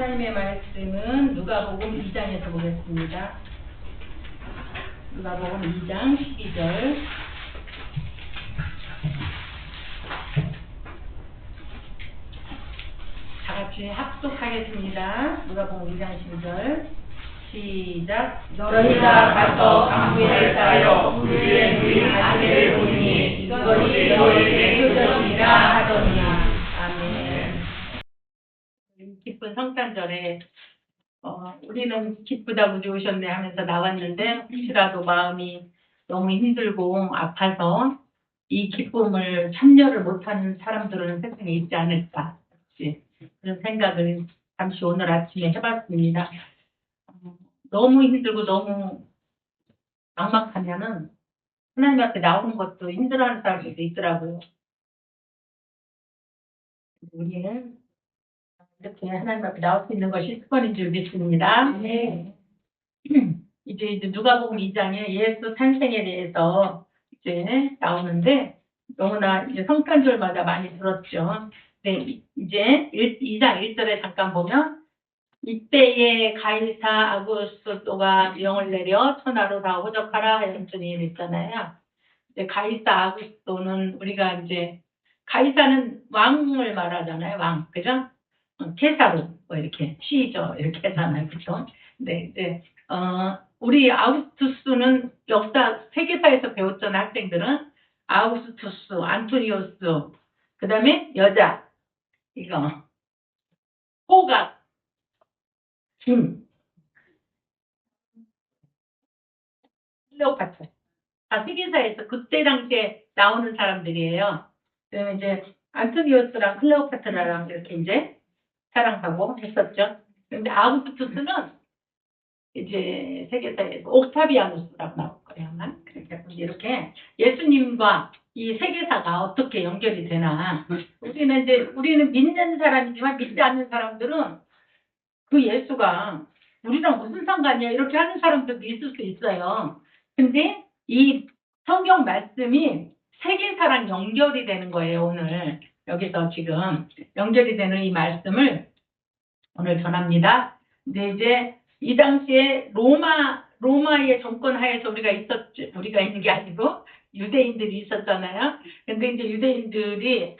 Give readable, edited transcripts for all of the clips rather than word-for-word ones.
하나님의 말씀은 누가복음 2장에서 보겠습니다. 누가복음 2장 12절. 다 같이 합독하겠습니다. 누가복음 2장 12절. 시작. 너희가 가서 강구에 쌓여 물 위에 누인 아기를 보니 이것이 너희에게 표적이라 하더니. 아멘. 기쁜 성탄절에 우리는 기쁘다고 좋으셨네 하면서 나왔는데 혹시라도 마음이 너무 힘들고 아파서 이 기쁨을 참여를 못하는 사람들은 세상에 있지 않을까, 그런 생각을 잠시 오늘 아침에 해봤습니다. 너무 힘들고 너무 막막하면은 하나님 앞에 나오는 것도 힘들어하는 사람들도 있더라고요. 우리는 이렇게 하나님 앞에 나올 수 있는 것이 습관인 줄 믿습니다. 네. 이제 누가복음 2장에 예수 탄생에 대해서 이제 나오는데 너무나 이제 성탄절마다 많이 들었죠. 네, 이제 2장 1절에 잠깐 보면 이때에 가이사 아구스토가 명을 내려 천하로 다 호적하라 했더니 했잖아요. 이제 가이사 아구스토는 우리가 이제 가이사는 왕을 말하잖아요. 왕, 그죠? 케사로 뭐 이렇게 시저 이렇게 하잖아요. 그죠? 네, 이제 우리 아우구스투스는 역사 세계사에서 배웠잖아요. 학생들은 아우구스투스, 안토니우스, 그 다음에 여자 이거 호각, 김, 클레오파트라. 다 세계사에서 그때 당시에 나오는 사람들이에요. 그다음에 이제 안토니우스랑 클레오파트라랑 이렇게 이제 사랑하고 했었죠. 근데 아우구스투스는 이제 세계사에서 옥타비아누스라고 나올 거예요. 그러니까 이렇게 예수님과 이 세계사가 어떻게 연결이 되나. 우리는 믿는 사람이지만 믿지 않는 사람들은 그 예수가 우리랑 무슨 상관이야 이렇게 하는 사람들도 있을 수 있어요. 근데 이 성경 말씀이 세계사랑 연결이 되는 거예요. 오늘 여기서 지금 연결이 되는 이 말씀을 오늘 전합니다. 근데 이제 이 당시에 로마의 정권 하에서 우리가 있는 게 아니고 유대인들이 있었잖아요. 근데 이제 유대인들이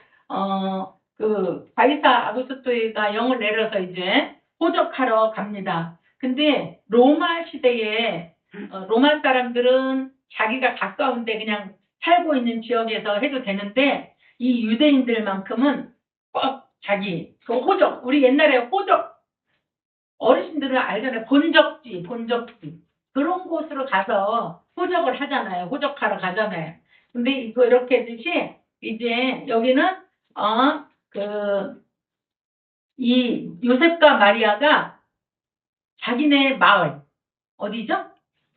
그 가이사 아구스토가 영을 내려서 이제 호적하러 갑니다. 근데 로마 시대에 로마 사람들은 자기가 가까운데 그냥 살고 있는 지역에서 해도 되는데 이 유대인들만큼은 꼭 자기 그 호적, 우리 옛날에 호적 어르신들은 알잖아요. 본적지 그런 곳으로 가서 호적을 하잖아요. 호적하러 가잖아요. 근데 이거 이렇게 했듯이 이제 여기는 이 요셉과 마리아가 자기네 마을 어디죠?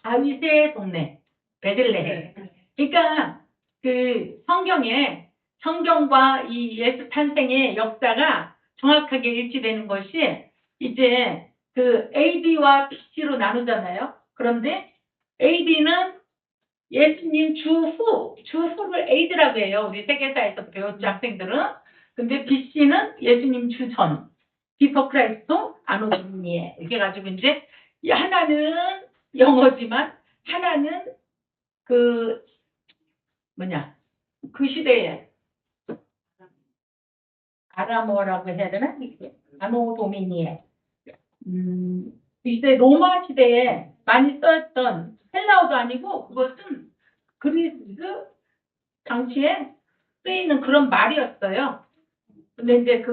다윗의 동네 베들레헴. 그러니까 그 성경과 이 예수 탄생의 역사가 정확하게 일치되는 것이 이제 그 AD와 BC로 나누잖아요. 그런데 AD는 예수님 주후를 AD라고 해요. 우리 세계사에서 배웠죠, 학생들은. 근데 BC는 예수님 주전, 비포 크라이스토 아노 도미니에 이렇게 가지고 이제 하나는 영어지만 하나는 그 시대에 아람어라고 해야 되나? 아노 도미니에. 이제 로마 시대에 많이 쓰였던 헬라어도 아니고 그것은 그리스 당시에 쓰이는 그런 말이었어요. 근데 이제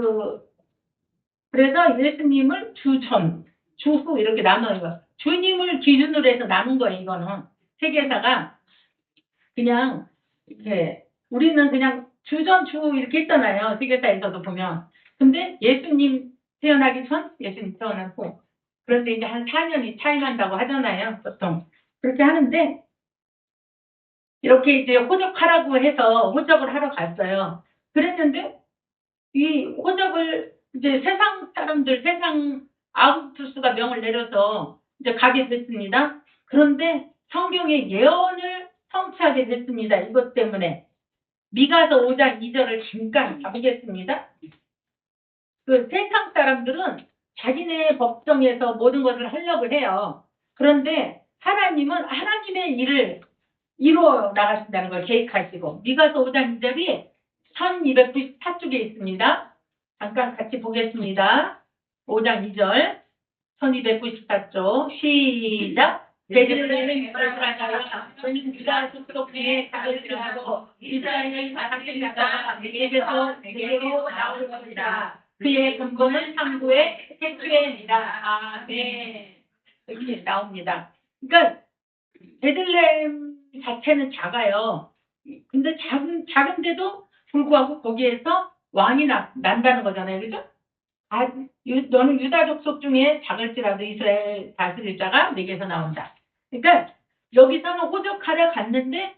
그래서 예수님을 주전, 주후 이렇게 나눠요. 주님을 기준으로 해서 나눈 거예요. 이거는 세계사가 그냥 이렇게 우리는 그냥 주전, 주후 이렇게 했잖아요. 세계사에서도 보면. 근데 예수님 태어나기 전, 예수님 태어난 후. 그런데 이제 한 4년이 차이 난다고 하잖아요. 보통. 그렇게 하는데, 이렇게 이제 호적하라고 해서 호적을 하러 갔어요. 그랬는데, 이 호적을 이제 세상 아우구스투스가 명을 내려서 이제 가게 됐습니다. 그런데 성경의 예언을 성취하게 됐습니다. 이것 때문에. 미가서 5장 2절을 잠깐 가보겠습니다. 그 세상 사람들은 자기네 법정에서 모든 것을 하려고 해요. 그런데 하나님은 하나님의 일을 이루어 나가신다는 걸 계획하시고, 미가서 5장 2절이 1294쪽에 있습니다. 잠깐 같이 보겠습니다. 5장 2절 1294쪽 시작. 베들레헴은 유다라가요. 저는 유다 족속 중에 자기를 하고 이스라엘 자손의 자가 내게로 나올 것이다. 그의 근본은 상부의 태초에니라. 아멘. 이렇게 나옵니다. 그러니까 베들레헴 자체는 작아요. 근데 작은데도 불구하고 거기에서 왕이 난다는 거잖아요. 그죠? 너는 유다 족속 중에 작을지라도 이스라엘 다스릴 자가 내게서 나온다. 그러니까 여기서는 호적하러 갔는데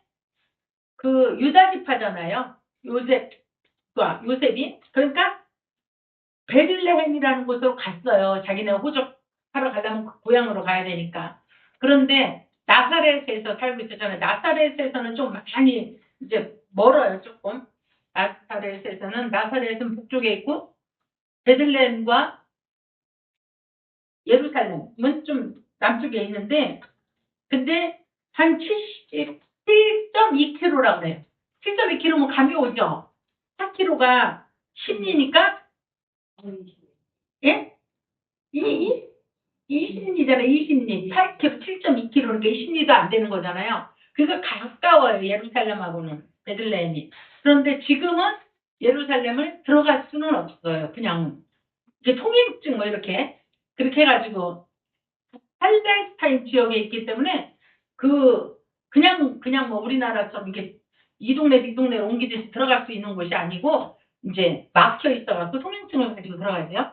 그 유다 지파잖아요. 요셉이. 그러니까 베들레헴이라는 곳으로 갔어요. 자기네 호적하러 가려면 그 고향으로 가야 되니까. 그런데 나사렛에서 살고 있었잖아요. 나사렛에서는 좀 많이 이제 멀어요. 조금. 나사렛은 북쪽에 있고 베들레헴과 예루살렘은 좀 남쪽에 있는데, 근데 한 7.2km라고 그래요. 7.2km면 감이 오죠. 4km가 10리니까, 예? 20리잖아요. 20리. 8km, 7.2km니까 20리도 안 되는 거잖아요. 그래서 가까워요. 예루살렘하고는, 베들레헴이. 그런데 지금은 예루살렘을 들어갈 수는 없어요. 그냥 이제 통행증 뭐 이렇게 그렇게 해가지고 팔레스타인 지역에 있기 때문에 그냥 뭐 우리나라처럼 이렇게 이 동네로 옮기듯이 들어갈 수 있는 곳이 아니고 이제 막혀 있어갖고 통행증을 가지고 들어가야 돼요.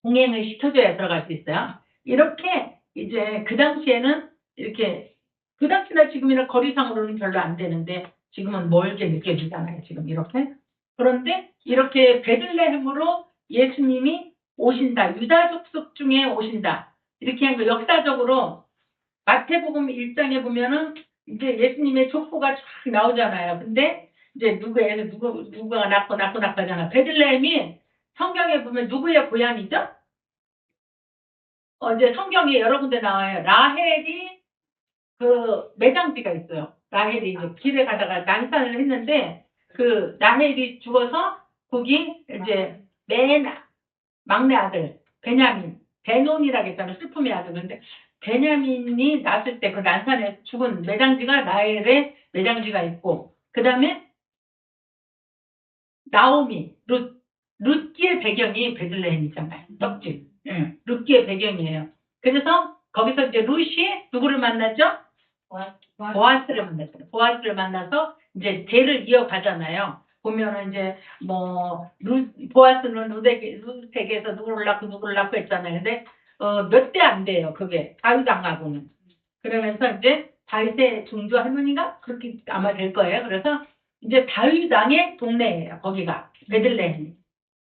동행을 시켜줘야 들어갈 수 있어요. 이렇게 이제 그 당시에는 이렇게 그 당시나 지금이나 거리상으로는 별로 안 되는데 지금은 멀게 느껴지잖아요. 지금 이렇게. 그런데 이렇게 베들레헴으로 예수님이 오신다. 유다 족속 중에 오신다. 이렇게 한 거 역사적으로 마태복음 1장에 보면은 이제 예수님의 족보가 쫙 나오잖아요. 근데 이제 누구가 낳고 하잖아. 베들레헴이 성경에 보면 누구의 고향이죠? 이제 성경에 여러 군데 나와요. 라헬이 그 매장지가 있어요. 라헬이 이제 길에 가다가 난산을 했는데 그 라헬이 죽어서 거기 이제 맨 막내 아들 베냐민, 베논이라고 했잖아요. 슬픔의 아들. 근데 베냐민이 낳았을 때 그 난산에 죽은 매장지가 라헬의 매장지가 있고, 그 다음에 나오미, 룻기의 배경이 베들레헴이잖아요. 떡집. 응, 룻기의 배경이에요. 그래서 거기서 이제 룻이 누구를 만났죠? 보아스를 만났어요. 보아스를 만나서 이제 대를 이어가잖아요. 보면은 이제 뭐 보아스는 룻에게서 누구를 낳고 했잖아요. 근데 몇 대 안 돼요. 그게 다윗왕하고는. 그러면서 이제 다윗의 중조 할머니가 그렇게 아마 될 거예요. 그래서 이제 다윗왕의 동네예요. 거기가 베들레헴.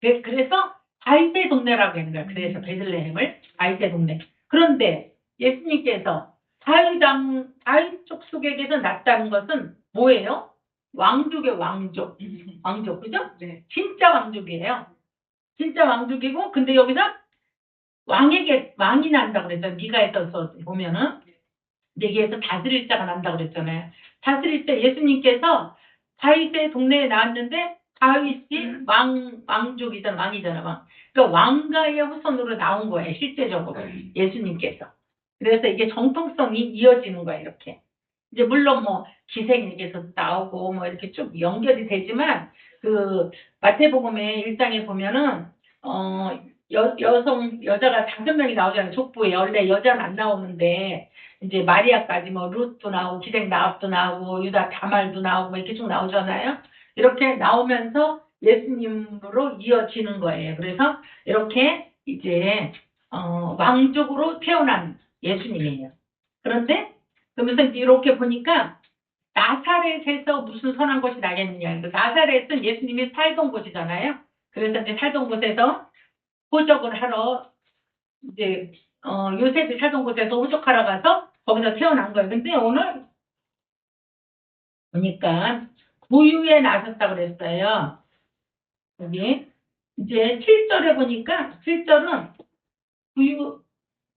그래서 다윗의 동네라고 하는 거예요. 그래서 베들레헴을 다윗의 동네. 그런데 예수님께서 다윗 족속에게서 났다는 것은 뭐예요? 왕족의 왕족. 왕족, 그죠? 네. 진짜 왕족이에요. 진짜 왕족이고, 근데 여기서 왕이 난다 그랬죠. 미가에서 보면은. 여기에서 다스릴 자가 난다 그랬잖아요. 다스릴 때 예수님께서 다윗의 동네에 나왔는데 다윗이 왕족이잖아, 왕이잖아, 왕. 그러니까 왕가의 후손으로 나온 거예요, 실제적으로. 예수님께서. 그래서 이게 정통성이 이어지는 거예요, 이렇게. 이제 물론 뭐 기생에게서 나오고 뭐 이렇게 쭉 연결이 되지만 그 마태복음의 1장에 보면은 여자가 5명이 나오잖아요. 족보에. 원래 여자는 안 나오는데 이제 마리아까지 뭐 룻도 나오고 기생 라합도 나오고 유다 다말도 나오고 뭐 이렇게 쭉 나오잖아요. 이렇게 나오면서 예수님으로 이어지는 거예요. 그래서 이렇게 이제 왕족으로 태어난 예수님이에요. 그런데 그러면서 이제 이렇게 보니까 나사렛에서 무슨 선한 것이 나겠느냐. 나사렛은 예수님이 살던 곳이잖아요. 그래서 이제 살던 곳에서 호적을 하러 이제 요셉이 살던 곳에서 호적하러 가서 거기서 태어난 거예요. 근데 오늘 보니까 구유에 나셨다고 그랬어요. 여기 이제 7절에 보니까 7절은 구유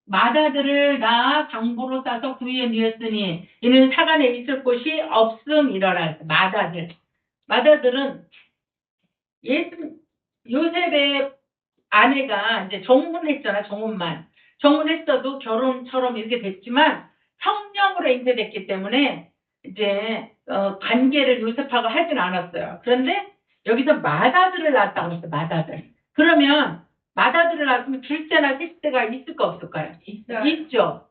마다들을 낳아 강보로 싸서 구유에 누였으니 이는 사간에 있을 곳이 없음이러라. 마다들은 예수 요셉의 아내가 이제 정혼했잖아. 정혼했어도 결혼처럼 이렇게 됐지만 성령으로 잉태됐기 때문에 이제 관계를 요셉하고 하진 않았어요. 그런데 여기서 마다들을 낳았다고 그랬어요. 마다들. 그러면 마다들을 낳았으면 둘째나 셋째가 있을까 없을까요? 있어요. 있죠.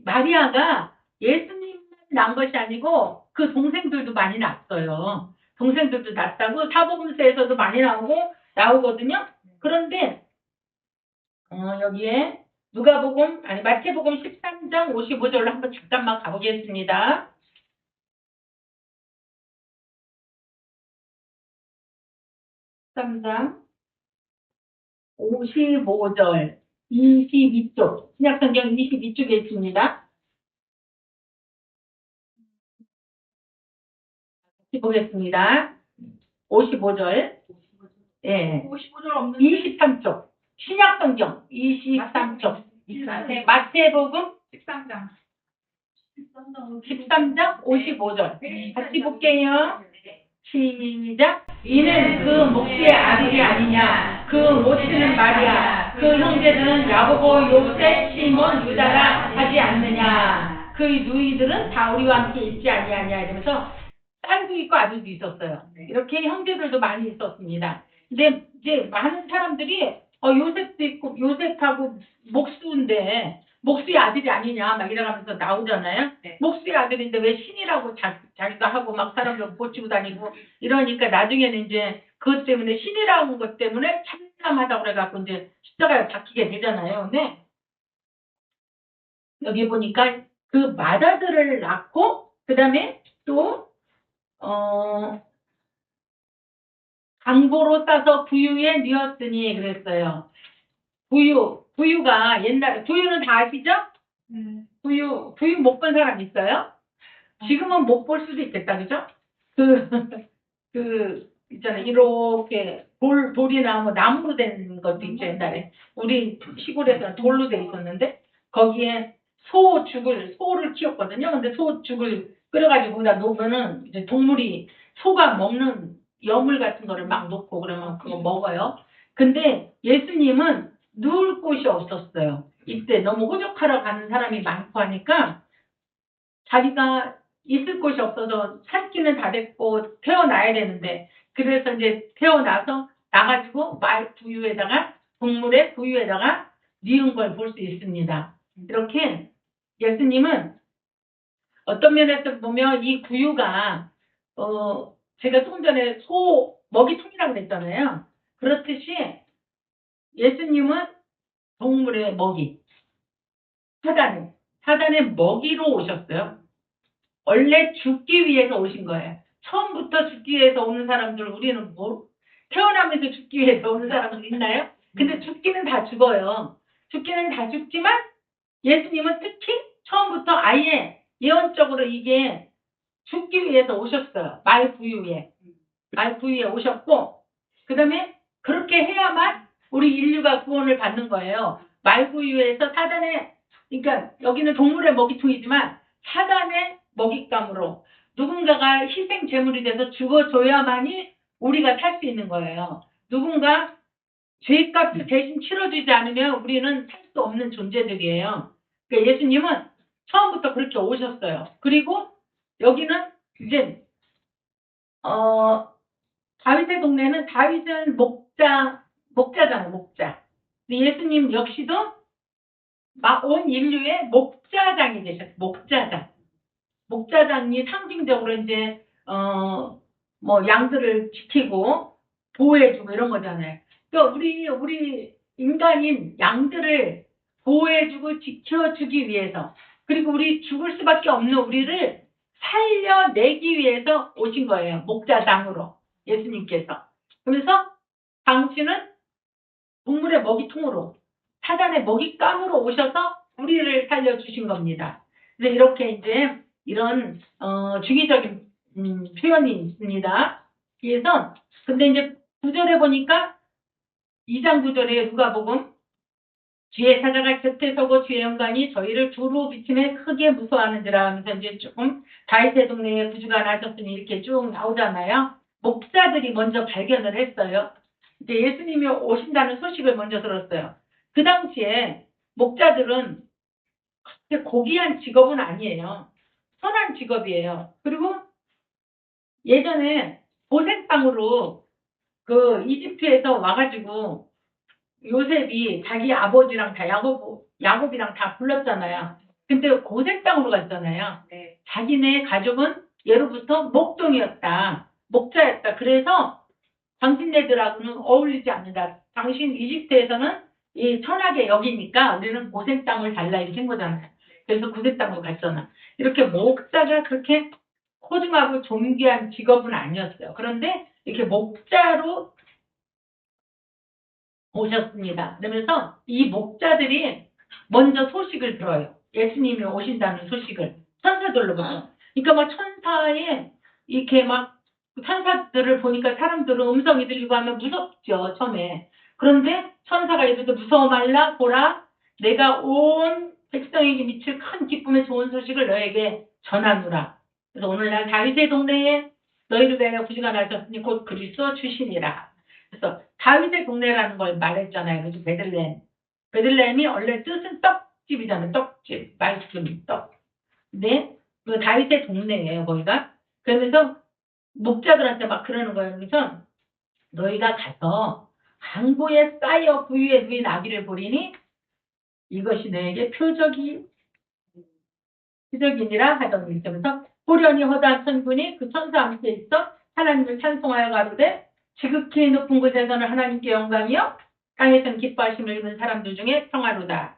마리아가 예수님만 낳은 것이 아니고 그 동생들도 많이 낳았어요. 동생들도 낳았다고 사복음서에서도 많이 나오거든요. 그런데 여기에 마태복음 13장 55절로 한번 잠깐만 가보겠습니다. 13장 55절 22쪽 신약성경 22쪽에 있습니다. 보겠습니다. 55절. 예. 55절 없는데 23쪽. 신약성경 23쪽. 마태복음 13장 13장 55절. 같이 볼게요. 시작. 이는 그 목수의 아들이 아니냐. 그 모치는 마리아. 그 형제들은 야고보, 요셉, 시몬, 유다라 하지 않느냐. 그 누이들은 다 우리와 함께 있지 아니하냐. 이러면서 딸도 있고 아들도 있었어요. 이렇게 형제들도 많이 있었습니다. 근데 이제 많은 사람들이 요셉도 있고 요셉하고 목수인데 목수의 아들이 아니냐 막 이래가면서 나오잖아요. 네. 목수의 아들인데 왜 신이라고 자기가 하고 막 사람들 고치고 다니고 이러니까 나중에는 이제 그것 때문에 신이라는 것 때문에 참남하다고 그래갖고 이제 십자가에 박히게 되잖아요. 근데 여기 보니까 그 맏아들을 낳고 그 다음에 또 강보로 싸서 부유에 누었으니 그랬어요. 부유가 옛날에, 부유는 다 아시죠? 부유 못 본 사람 있어요? 지금은 못 볼 수도 있겠다, 그죠? 있잖아요. 이렇게 돌이나 뭐 나무로 된 것도 있죠, 옛날에. 우리 시골에서는 돌로 돼 있었는데, 거기에 소를 키웠거든요. 근데 소 죽을 끓여가지고 거기다 놓으면은 이제 소가 먹는 여물 같은 거를 막 놓고 그러면 그거 먹어요. 근데 예수님은 누울 곳이 없었어요. 이때 너무 호적하러 가는 사람이 많고 하니까 자기가 있을 곳이 없어서 산기는 다 됐고 태어나야 되는데 그래서 이제 태어나서 나가지고 동물의 부유에다가 뉘은 걸 볼 수 있습니다. 이렇게 예수님은 어떤 면에서 보면 이 구유가 제가 조금 전에 소 먹이통이라고 그랬잖아요. 그렇듯이 예수님은 동물의 먹이, 사단의 먹이로 오셨어요. 원래 죽기 위해서 오신 거예요. 처음부터 죽기 위해서 오는 사람들 우리는 태어나면서 죽기 위해서 오는 사람들 있나요? 근데 죽기는 다 죽어요. 죽기는 다 죽지만 예수님은 특히 처음부터 아예 예언적으로 이게 죽기 위해서 오셨어요. 말부유에 오셨고 그 다음에 그렇게 해야만 우리 인류가 구원을 받는 거예요. 말부유에서 그러니까 여기는 동물의 먹이통이지만 사단의 먹잇감으로 누군가가 희생 제물이 돼서 죽어줘야만이 우리가 살 수 있는 거예요. 누군가 죄값을 대신 치러주지 않으면 우리는 살 수 없는 존재들이에요. 그러니까 예수님은 처음부터 그렇게 오셨어요. 그리고 여기는 이제 다윗의 동네는 다윗은 목자잖아요. 목자. 근데 예수님 역시도 온 인류의 목자장이 되셨어요. 목자장이 상징적으로 이제 양들을 지키고 보호해주고 이런 거잖아요. 그러니까 우리 인간인 양들을 보호해주고 지켜주기 위해서 그리고 우리 죽을 수밖에 없는 우리를 살려내기 위해서 오신 거예요. 목자장으로 예수님께서. 그래서 당신은 동물의 먹이통으로 사단의 먹잇감으로 오셔서 우리를 살려주신 겁니다. 그래서 이렇게 이제 이런 중의적인 표현이 있습니다. 그래서 근데 이제 9절에 보니까 2장 9절에 누가복음 주의 사자가 곁에 서고 주의 영광이 저희를 두루 비침에 크게 무서워하는지라 하면서 이제 조금 다윗의 동네에 구주가 나셨으니 이렇게 쭉 나오잖아요. 목자들이 먼저 발견을 했어요. 이제 예수님이 오신다는 소식을 먼저 들었어요. 그 당시에 목자들은 그렇게 고귀한 직업은 아니에요. 선한 직업이에요. 그리고 예전에 고생빵으로 그 이집트에서 와가지고 요셉이 자기 아버지랑 다 야곱이랑 다 불렀잖아요. 근데 고생땅으로 갔잖아요. 네. 자기네 가족은 예로부터 목동이었다. 목자였다. 그래서 당신네들하고는 어울리지 않는다. 당신 이집트에서는 이 천하게 여기니까 우리는 고생 땅을 달라 이렇게 한 거잖아요. 그래서 고생 땅으로 갔잖아. 이렇게 목자가 그렇게 소중하고 존귀한 직업은 아니었어요. 그런데 이렇게 목자로 오셨습니다. 그러면서 이 목자들이 먼저 소식을 들어요. 예수님이 오신다는 소식을 천사들로부터. 그러니까 막 천사의 이렇게 막 천사들을 보니까 사람들은 음성이 들리고 하면 무섭죠, 처음에. 그런데 천사가 이렇게 무서워 말라 보라 내가 온 백성에게 미칠 큰 기쁨의 좋은 소식을 너에게 전하노라. 그래서 오늘날 다윗의 동네에 너희를 위하여 구주가 나셨으니 곧 그리스도 주시니라. 그래서 다윗의 동네라는 걸 말했잖아요. 그래서 베들레헴. 베들레헴이 원래 뜻은 떡집이잖아요. 떡집, 말씀, 떡. 근데 그 다윗의 동네예요, 거기가. 그러면서 목자들한테 막 그러는 거예요. 그래서 너희가 가서 항구에 쌓여 그 위에 누인 아기를 보리니 이것이 너에게 표적이니라 하더니 이러면서 호련히 허다한 천군이 그 천사 함께 있어 하나님을 찬송하여 가로되 지극히 높은 곳에서는 하나님께 영광이요 땅에서는 기뻐하심을 입은 사람들 중에 평화로다.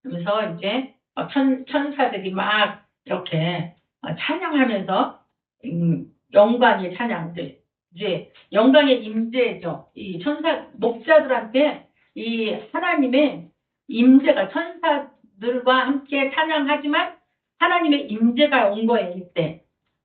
그러면서 이제 천사들이 막 이렇게 찬양하면서 영광의 찬양들 이제 영광의 임재죠. 이 천사 목자들한테 이 하나님의 임재가 천사들과 함께 찬양하지만 하나님의 임재가 온 거예요. 이때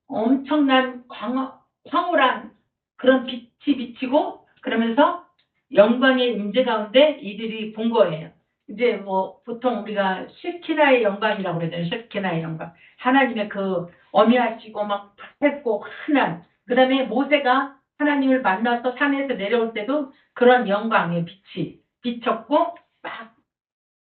엄청난 황홀한 그런 빛이 비치고 그러면서 영광의 임재 가운데 이들이 본 거예요. 이제 뭐 보통 우리가 쉐키나의 영광이라고 그러잖아요. 쉐키나의 영광. 하나님의 그 어미하시고 막 밝고 흔한 그다음에 모세가 하나님을 만나서 산에서 내려올 때도 그런 영광의 빛이 비쳤고 막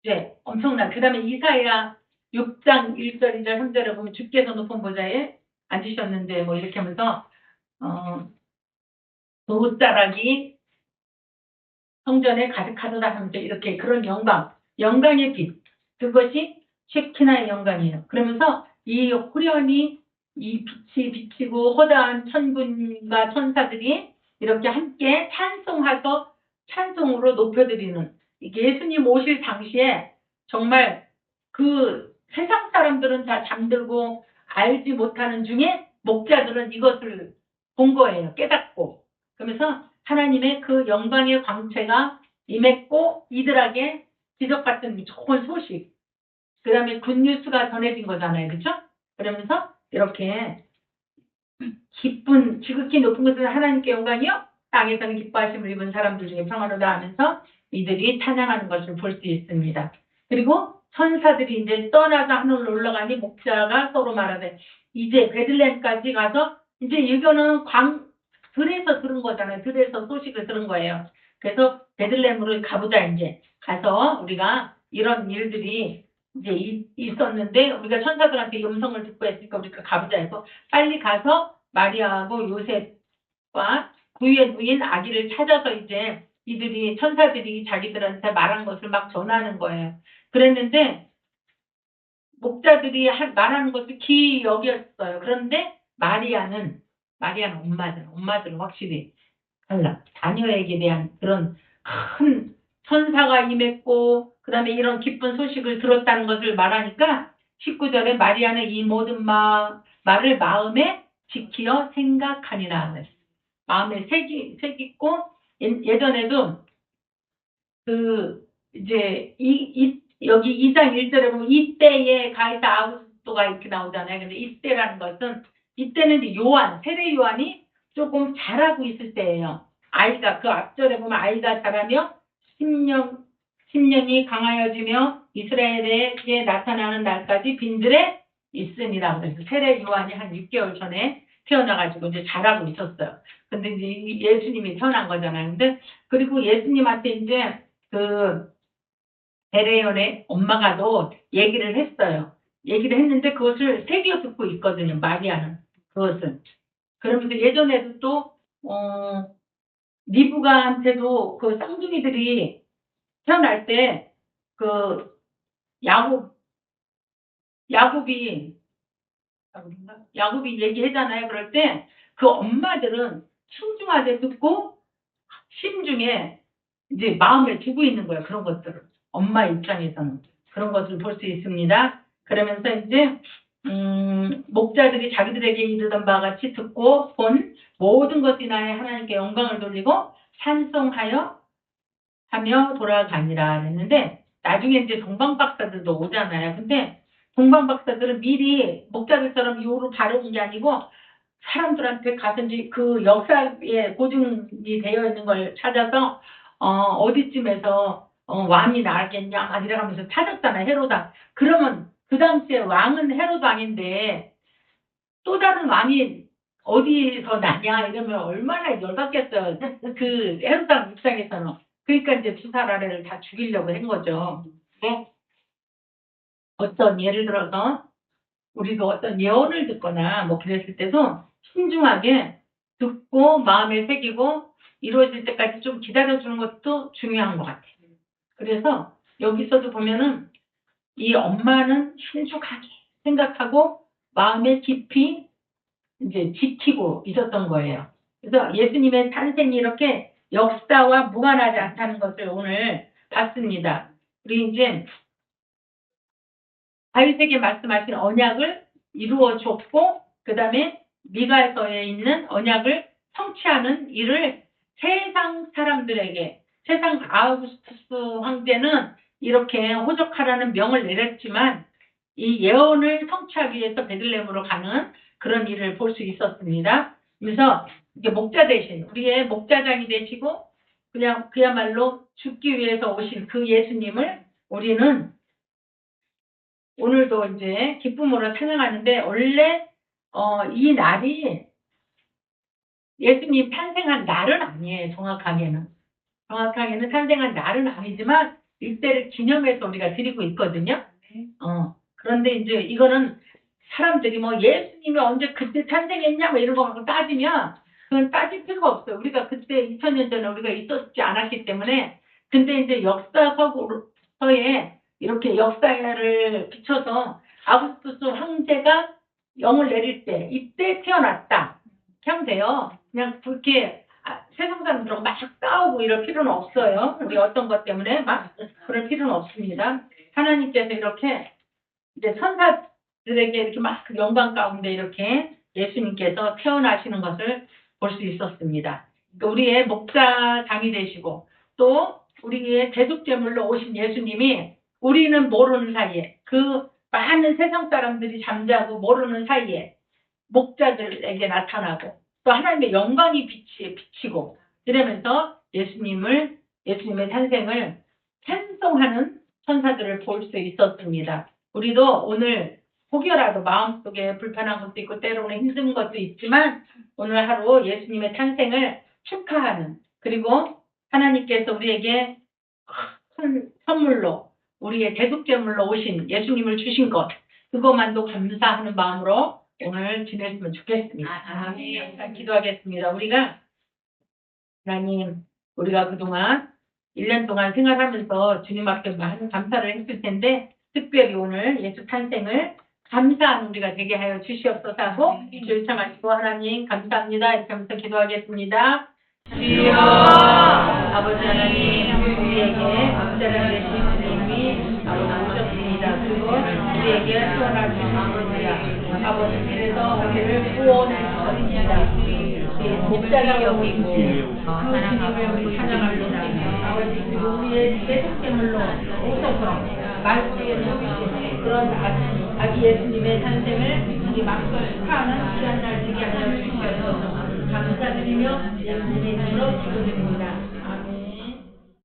이제 엄청난 그다음에 이사야 6장 1절 2절 3절에 보면 주께서 높은 보좌에 앉으셨는데 뭐 이렇게 하면서 도자락이 성전에 가득하도다 하면서 이렇게 그런 영광의 빛 그것이 쉐키나의 영광이에요. 그러면서 이 호련히 이 빛이 비치고 허다한 천군과 천사들이 이렇게 함께 찬송으로 높여드리는 이게 예수님 오실 당시에 정말 그 세상 사람들은 다 잠들고 알지 못하는 중에 목자들은 이것을 본 거예요. 깨닫고. 그러면서 하나님의 그 영광의 광채가 임했고 이들에게 기적 같은 좋은 소식 그 다음에 굿뉴스가 전해진 거잖아요. 그렇죠? 그러면서 이렇게 기쁜 지극히 높은 곳에서 하나님께 영광이요 땅에서는 기뻐하심을 입은 사람들 중에 평화로다 하면서 이들이 찬양하는 것을 볼 수 있습니다. 그리고 천사들이 이제 떠나서 하늘로 올라가니 목자가 서로 말하되 이제 베들레헴까지 가서 이제 이거는 들에서 들은 거잖아요. 들에서 소식을 들은 거예요. 그래서 베들레헴으로 가보자 이제 가서 우리가 이런 일들이 이제 있었는데 우리가 천사들한테 이 음성을 듣고 했으니까 우리가 가보자 해서 빨리 가서 마리아하고 요셉과 그의 누인 아기를 찾아서 이제 이들이 천사들이 자기들한테 말한 것을 막 전하는 거예요. 그랬는데 목자들이 말하는 것을 귀히 여겼어요. 그런데 마리아는 엄마들은 확실히 달라. 자녀에게 대한 그런 큰 천사가 임했고 그다음에 이런 기쁜 소식을 들었다는 것을 말하니까 19절에 마리아는 이 모든 말을 마음에 지키어 생각하니라. 마음에 새기고 예전에도 그 이제 여기 2장 1절에 보면 이때에 가이사 아우구스토가 이렇게 나오잖아요. 근데 이때라는 것은 이때는 이제 세례 요한이 조금 자라고 있을 때예요. 아이가 그 앞절에 보면 아이가 자라며 심령이 강하여지며 이스라엘에게 나타나는 날까지 빈들에 있으니라. 그래서 세례 요한이 한 6개월 전에 태어나가지고 이제 자라고 있었어요. 근데 이제 예수님이 태어난 거잖아요. 근데 그리고 예수님한테 이제 그 베레온의 엄마가도 얘기를 했어요. 얘기를 했는데 그것을 새겨 듣고 있거든요. 마리아는 그것을. 그러면서 예전에도 또 리브가한테도 그 쌍둥이들이 태어날 때 그 야곱이 얘기하잖아요. 그럴 때 그 엄마들은 신중하게 듣고 심중에 이제 마음에 두고 있는 거예요. 그런 것들을. 엄마 입장에서는 그런 것을 볼 수 있습니다. 그러면서 이제 목자들이 자기들에게 이르던 바와 같이 듣고 본 모든 것이 나의 하나님께 영광을 돌리고 찬송하여 하며 돌아가니라 했는데 나중에 이제 동방박사들도 오잖아요. 근데 동방박사들은 미리 목자들처럼 이후로 바르는 게 아니고 사람들한테 가서 이제 그 역사에 고증이 되어 있는 걸 찾아서 어디쯤에서 왕이 나왔겠냐 막 이래가면서 찾았잖아요. 헤로당. 그러면 그 당시에 왕은 헤로드 왕인데 또 다른 왕이 어디서 나냐 이러면 얼마나 열받겠어요. 그 헤로당 입장에서는. 그러니까 이제 두 사람을 다 죽이려고 한 거죠. 네? 어떤 예를 들어서 우리도 어떤 예언을 듣거나 뭐 그랬을 때도 신중하게 듣고 마음에 새기고 이루어질 때까지 좀 기다려주는 것도 중요한 것 같아요. 그래서 여기서도 보면은 이 엄마는 신중하게 생각하고 마음에 깊이 이제 지키고 있었던 거예요. 그래서 예수님의 탄생이 이렇게 역사와 무관하지 않다는 것을 오늘 봤습니다. 우리 이제 다윗에게 말씀하신 언약을 이루어 줬고 그 다음에 미가서에 있는 언약을 성취하는 일을 세상 사람들에게 세상 아우구스투스 황제는 이렇게 호적하라는 명을 내렸지만 이 예언을 성취하기 위해서 베들레헴으로 가는 그런 일을 볼 수 있었습니다. 그래서 이제 목자 대신 우리의 목자장이 되시고 그냥 그야말로 죽기 위해서 오신 그 예수님을 우리는 오늘도 이제 기쁨으로 찬양하는데 원래 이 날이 예수님 탄생한 날은 아니에요. 정확하게는 탄생한 날은 아니지만 이때를 기념해서 우리가 드리고 있거든요. 그런데 이제 이거는 사람들이 뭐 예수님이 언제 그때 탄생했냐 뭐 이런 거 갖고 따지면 그건 따질 필요가 없어요. 우리가 그때 2000년 전에 우리가 있었지 않았기 때문에. 근데 이제 역사서에 이렇게 역사를 비춰서 아구스투스 황제가 영을 내릴 때 이때 태어났다. 그냥 돼요. 그냥 그렇게 세상 사람들하고 막 싸우고 이럴 필요는 없어요. 우리 어떤 것 때문에 막 그럴 필요는 없습니다. 하나님께서 이렇게 이제 천사들에게 이렇게 막 영광 가운데 이렇게 예수님께서 태어나시는 것을 볼 수 있었습니다. 그러니까 우리의 목자장이 되시고 또 우리의 대속제물로 오신 예수님이 우리는 모르는 사이에 그 많은 세상 사람들이 잠자고 모르는 사이에 목자들에게 나타나고 또 하나님의 영광이 비치고 이러면서 예수님의 탄생을 찬송하는 천사들을 볼 수 있었습니다. 우리도 오늘 혹여라도 마음속에 불편한 것도 있고 때로는 힘든 것도 있지만 오늘 하루 예수님의 탄생을 축하하는 그리고 하나님께서 우리에게 큰 선물로 우리의 대속제물로 오신 예수님을 주신 것 그것만도 감사하는 마음으로 오늘 지냈으면 좋겠습니다. 잠깐 기도하겠습니다. 하나님 우리가 그동안 1년 동안 생활하면서 주님 앞에 많은 감사를 했을 텐데 특별히 오늘 예수 탄생을 감사하는 우리가 되게 하여 주시옵소서 하고 주를 청하시고 하나님 감사합니다. 이렇게 하면서 기도하겠습니다. 주여 아버지 하나님 우리에게 목자가 되신 주님이 오셨습니다. 그리고 우리에게 태어날 수 있습니다. 아버지께서 우리를 구원해 주셨습니다. 목자가 여기고 그 주님을 우리 찬양합니다. 아버지 그리고 우리의 대속제물로 오셔서 말씀에 누구신 그런 아기 예수님의 탄생을 우리 막서 축하하는 귀한 날 되게 하여 주시옵소서. 감사드리며 예수님의 이름으로 기도드립니다.